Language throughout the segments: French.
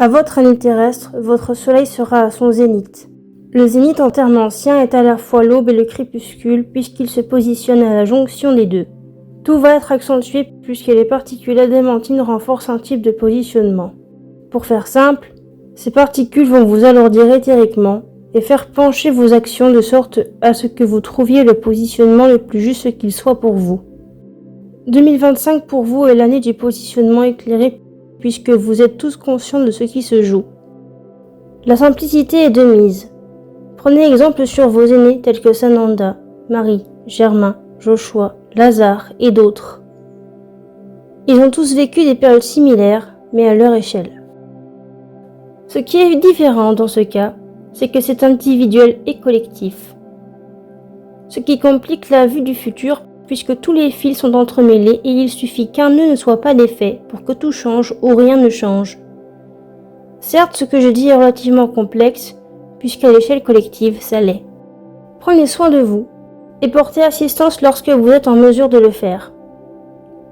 À votre année terrestre, votre soleil sera à son zénith. Le zénith en termes anciens est à la fois l'aube et le crépuscule puisqu'il se positionne à la jonction des deux. Tout va être accentué puisque les particules adamantines renforcent un type de positionnement. Pour faire simple, ces particules vont vous alourdir éthériquement et faire pencher vos actions de sorte à ce que vous trouviez le positionnement le plus juste qu'il soit pour vous. 2025 pour vous est l'année du positionnement éclairé puisque vous êtes tous conscients de ce qui se joue. La simplicité est de mise. Prenez exemple sur vos aînés tels que Sananda, Marie, Germain, Joshua, Lazare et d'autres. Ils ont tous vécu des périodes similaires, mais à leur échelle. Ce qui est différent dans ce cas, c'est que c'est individuel et collectif. Ce qui complique la vue du futur puisque tous les fils sont entremêlés et il suffit qu'un nœud ne soit pas défait pour que tout change ou rien ne change. Certes, ce que je dis est relativement complexe, puisqu'à l'échelle collective, ça l'est. Prenez soin de vous et portez assistance lorsque vous êtes en mesure de le faire.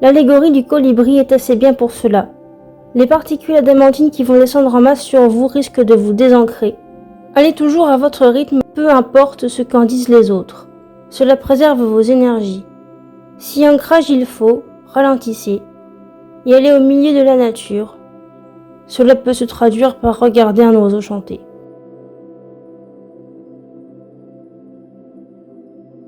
L'allégorie du colibri est assez bien pour cela. Les particules adamantines qui vont descendre en masse sur vous risquent de vous désancrer. Allez toujours à votre rythme, peu importe ce qu'en disent les autres. Cela préserve vos énergies. Si ancrage il faut, ralentissez et allez au milieu de la nature. Cela peut se traduire par regarder un oiseau chanter.